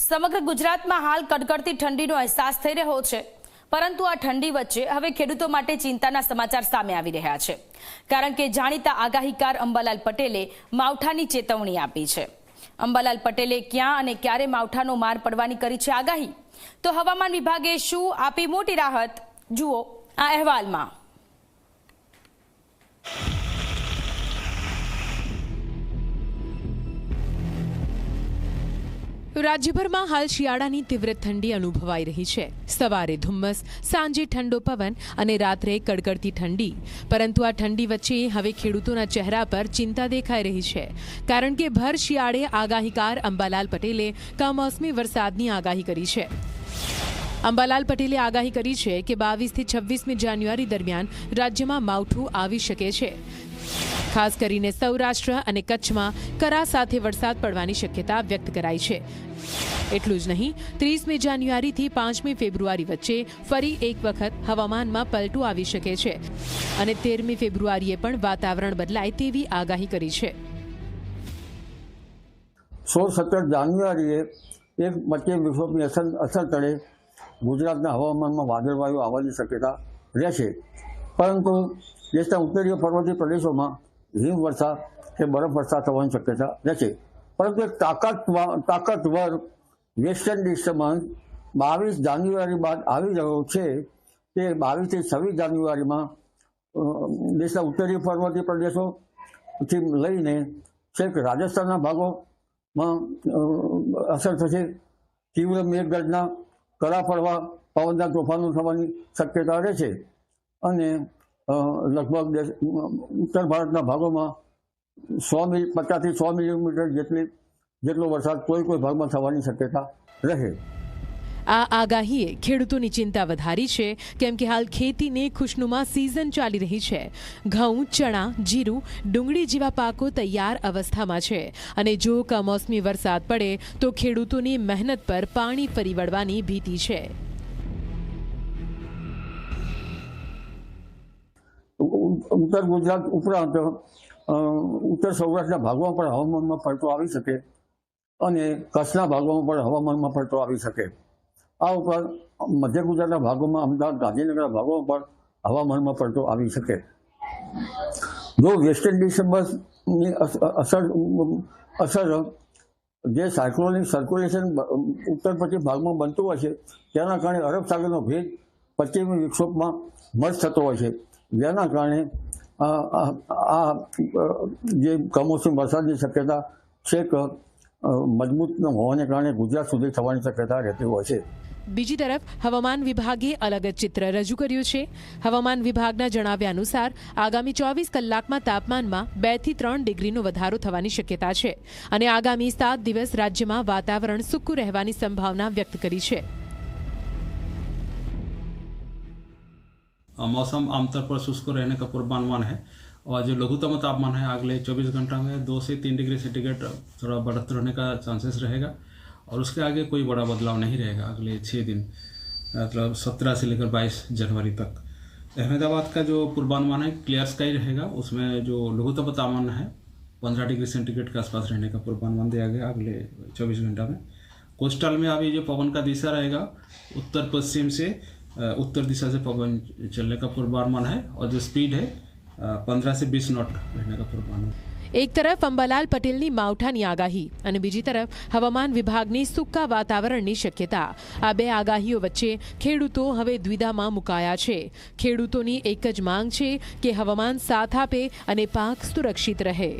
સમગ્ર ગુજરાતમાં હાલ કડકડતી ઠંડીનો અહેસાસ થઈ રહ્યો છે, પરંતુ આ ઠંડી વચ્ચે હવે ખેડૂતો માટે ચિંતાના સમાચાર સામે આવી રહ્યા છે, કારણ કે જાણીતા આગાહીકાર અંબાલાલ પટેલે માવઠાની ચેતવણી આપી છે। અંબાલાલ પટેલે ક્યાં અને ક્યારે માવઠાનો માર પડવાની કરી છે આગાહી, તો હવામાન વિભાગે શું આપી મોટી રાહત, જુઓ આ અહેવાલમાં। રાજ્યભરમાં હાલ શિયાળાની તીવ્ર ઠંડી અનુભવાઈ રહી છે। સવારે ધુમ્મસ, સાંજે ઠંડો પવન અને રાત્રે કડકડતી ઠંડી, પરંતુ આ ઠંડી વચ્ચે હવે ખેડૂતોના ચહેરા પર ચિંતા દેખાઈ રહી છે, કારણ કે ભર શિયાળે આગાહીકાર અંબાલાલ પટેલે કમોસમી વરસાદની આગાહી કરી છે। અંબાલાલ પટેલે આગાહી કરી છે કે 22 થી 26મી જાન્યુઆરી દરમિયાન રાજ્યમાં માવઠું આવી શકે છે। ખાસ કરીને સૌરાષ્ટ્ર અને કચ્છમાં કરા સાથે વરસાદ પડવાની શક્યતા વ્યક્ત કરાઈ છે। એટલું જ નહીં, 30મી જાન્યુઆરીથી 5મી ફેબ્રુઆરી વચ્ચે ફરી એક વખત હવામાનમાં પલટો આવી શકે છે અને 13મી ફેબ્રુઆરીએ પણ વાતાવરણ બદલાય તેવી આગાહી કરી છે। 16-17 જાન્યુઆરીએ એક પશ્ચિમ વિક્ષોભની અસર તળે ગુજરાતના હવામાનમાં વાદળવાયુ આવવાની શક્યતા રહેશે, પરંતુ દેશના ઉત્તરીય પર્વતીય પ્રદેશોમાં હિમવર્ષા કે બરફવર્ષા થવાની શક્યતા રહેશે। પરંતુ એક તાકાતવર વેસ્ટર્ન ડિસ્ટર્બન્સ 22 જાન્યુઆરી બાદ આવી રહ્યો છે, તે 22 થી 26 જાન્યુઆરીમાં દેશના ઉત્તરીય પર્વતીય પ્રદેશોથી લઈને છેક રાજસ્થાનના ભાગોમાં અસર થશે। તીવ્ર મેઘગર્જના, કરા પડવા, પવનના તોફાનો થવાની શક્યતા રહેશે અને લગભગ ઉત્તર ભારતના ભાગોમાં 50 થી 100 મિલીમીટર જેટલો વરસાદ કોઈ ભાગમાં થવાની શક્યતા રહે। આ આગાહીએ ખેડૂતોની ચિંતા વધારી છે, કેમ કે હાલ ખેતીને ખુશનુમા સિઝન ચાલી રહી છે। ઘઉં, ચણા, જીરું, ડુંગળી જેવા પાકો તૈયાર અવસ્થામાં છે અને જો કમોસમી વરસાદ પડે તો ખેડૂતોની મહેનત પર પાણી ફરી વળવાની ભીતિ છે। ઉત્તર ગુજરાત ઉપરાંત ઉત્તર સૌરાષ્ટ્રના ભાગોમાં પણ હવામાનમાં પલટો આવી શકે અને કચ્છના ભાગોમાં પણ હવામાનમાં પલટો આવી શકે। આ ઉપરાંત મધ્ય ગુજરાતના ભાગોમાં, અમદાવાદ, ગાંધીનગરના ભાગોમાં પણ હવામાનમાં પલટો આવી શકે। જો વેસ્ટર્ન ડિસ્ટર્બન્સની અસર જે સાયક્લોનિક સર્ક્યુલેશન ઉત્તર પશ્ચિમ ભાગમાં બનતું હોય છે, તેના કારણે અરબ સાગરનો ભેજ પશ્ચિમી વિક્ષોભમાં મર્જ થતો હોય છે, જેના કારણે આ જે કમોસમી વરસાદની શક્યતા છેક મજબૂત ન હોવાને કારણે ગુજરાત સુધી થવાની શક્યતા રહેતી હોય છે। બીજી તરફ હવામાન વિભાગે અલગ જ ચિત્ર રજૂ કર્યું છે। હવામાન વિભાગના જણાવ્યા અનુસાર આગામી 24 કલાકમાં તાપમાનમાં 2 થી 3 ડિગ્રીનો વધારો થવાની શક્યતા છે અને આગામી 7 દિવસ રાજ્યમાં વાતાવરણ સૂકું રહેવાની સંભાવના વ્યક્ત કરી છે। मौसम आमतौर पर शुष्क रहने का पूर्वानुमान है और जो लघुत्तम तापमान है अगले 24 घंटा में 2 से 3 डिग्री सेंटीग्रेड थोड़ा बढ़त रहने का चांसेस रहेगा और उसके आगे कोई बड़ा बदलाव नहीं रहेगा अगले 6 दिन, मतलब 17 से लेकर 22 जनवरी तक। अहमदाबाद का जो पूर्वानुमान है क्लियर स्काई रहेगा, उसमें जो लघुत्तम तापमान है 15 डिग्री सेंटीग्रेड के आसपास रहने का पूर्वानुमान दिया गया अगले 24 घंटा में। कोस्टल में अभी जो पवन का दिशा रहेगा उत्तर पश्चिम से उत्तर दिशा से पवन चलने का पूर्वानुमान है और जो स्पीड है 15 से 20 नॉट रहने का पूर्वानुमान। એક તરફ અંબાલાલ પટેલની માવઠાની આગાહી અને બીજી તરફ હવામાન વિભાગની સૂકા વાતાવરણની શક્યતા, આ બે આગાહીઓ વચ્ચે ખેડૂતો હવે દ્વિધામાં મુકાયા છે। ખેડૂતોની એક જ માંગ છે કે હવામાન સાથ આપે અને પાક સુરક્ષિત રહે।